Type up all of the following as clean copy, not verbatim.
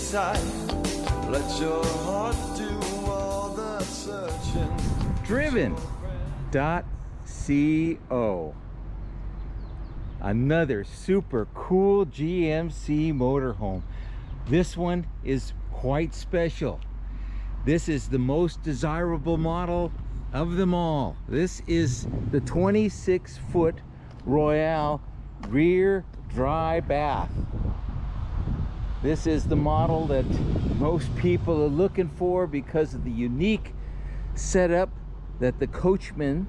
inside. Let your heart do all the searching. Driven.co. Another super cool GMC motorhome. This one is quite special. This is the most desirable model of them all. This is the 26-foot ROYALE rear dry bath. This is the model that most people are looking for because of the unique setup that the coachman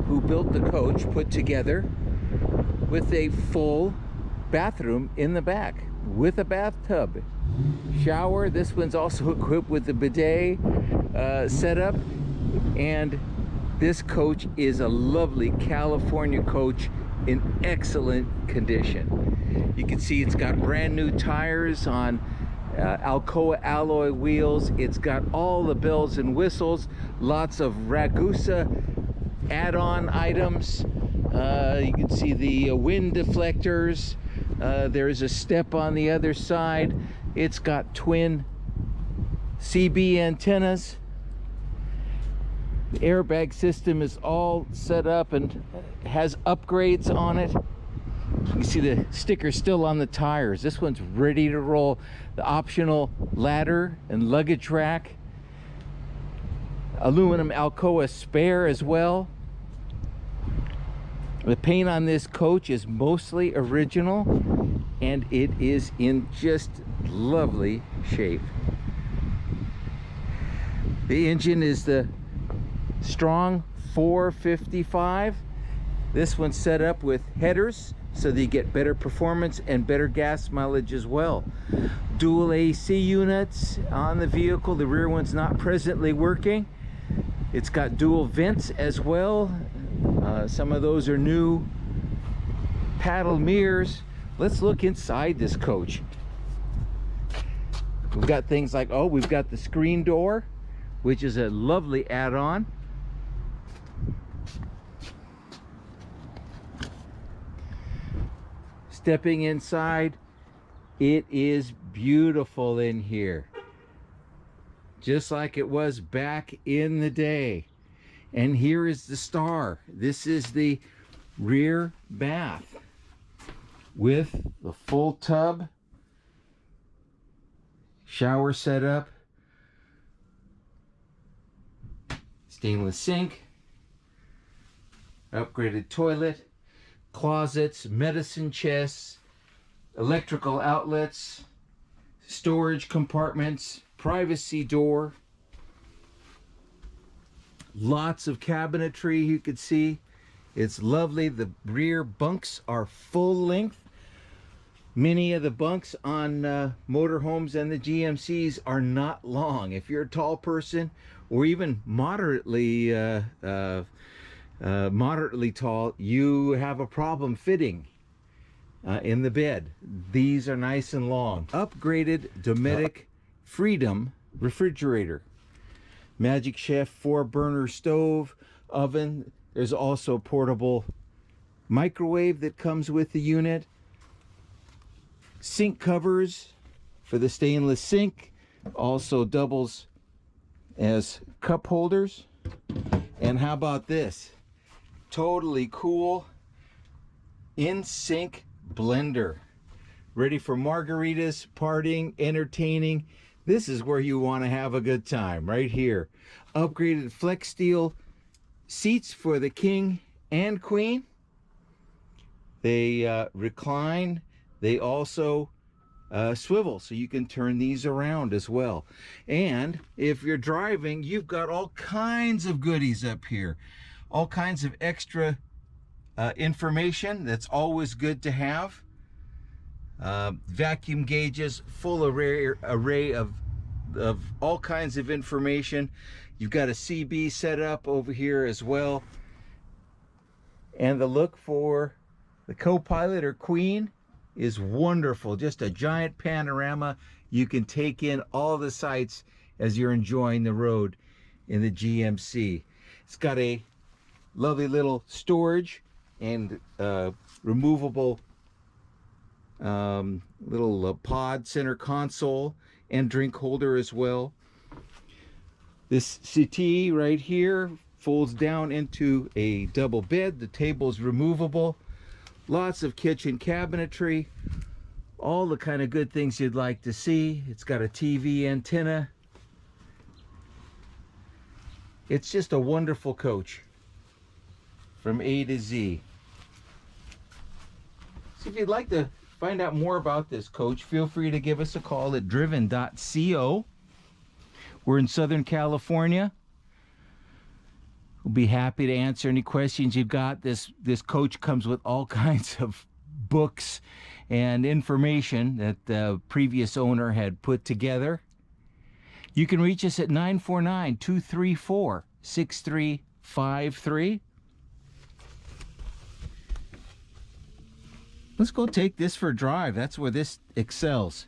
who built the coach put together, with a full bathroom in the back with a bathtub, shower. This one's also equipped with the bidet setup, and this coach is a lovely California coach in excellent condition. You can see it's got brand new tires on Alcoa alloy wheels. It's got all the bells and whistles, lots of Ragusa add-on items. You can see the wind deflectors. There's a step on the other side. It's got twin CB antennas. The airbag system is all set up and has upgrades on it. You can see the sticker still on the tires. This one's ready to roll. The optional ladder and luggage rack. Aluminum Alcoa spare as well. The paint on this coach is mostly original, and it is in just lovely shape. The engine is the strong 455. This one's set up with headers so that you get better performance and better gas mileage as well. Dual AC units on the vehicle. The rear one's not presently working. It's got dual vents as well. Some of those are new. Paddle mirrors. Let's look inside this coach. We've got things like, we've got the screen door, which is a lovely add-on. Stepping inside, it is beautiful in here, just like it was back in the day. And here is the star. This is the rear bath with the full tub, shower setup, stainless sink, upgraded toilet, closets, medicine chests, electrical outlets, storage compartments, privacy door, lots of cabinetry. You can see it's lovely. The rear bunks are full length. Many of the bunks on motorhomes and the GMCs are not long. If you're a tall person or even moderately tall, you have a problem fitting in the bed. These are nice and long. Upgraded Dometic Freedom refrigerator. Magic Chef 4-burner stove, oven. There's also portable microwave that comes with the unit. Sink covers for the stainless sink. Also doubles as cup holders. And how about this? Totally cool in-sink blender. Ready for margaritas, partying, entertaining. This is where you want to have a good time, right here. Upgraded flex steel seats for the king and queen. They recline. They also swivel, so you can turn these around as well. And if you're driving, you've got all kinds of goodies up here. All kinds of extra information that's always good to have. Vacuum gauges, full array of all kinds of information. You've got a CB set up over here as well. And the look for the co-pilot or queen is wonderful. Just a giant panorama. You can take in all the sights as you're enjoying the road in the GMC. It's got a lovely little storage and removable little pod center console. and drink holder as well. This settee right here folds down into a double bed. The table's removable. Lots of kitchen cabinetry. All the kind of good things you'd like to see. It's got a TV antenna. It's just a wonderful coach from A to Z. So if you'd like to find out more about this coach, feel free to give us a call at driven.co. We're in Southern California. We'll be happy to answer any questions you've got. This coach comes with all kinds of books and information that the previous owner had put together. You can reach us at 949-234-6353. Let's go take this for a drive. That's where this excels.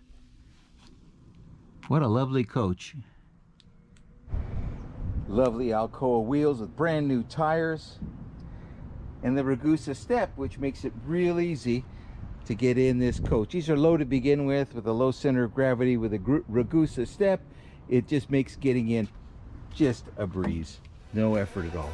What a lovely coach. Lovely Alcoa wheels with brand new tires. And the Ragusa step, which makes it real easy to get in this coach. These are low to begin with a low center of gravity. With a Ragusa step, it just makes getting in just a breeze. No effort at all.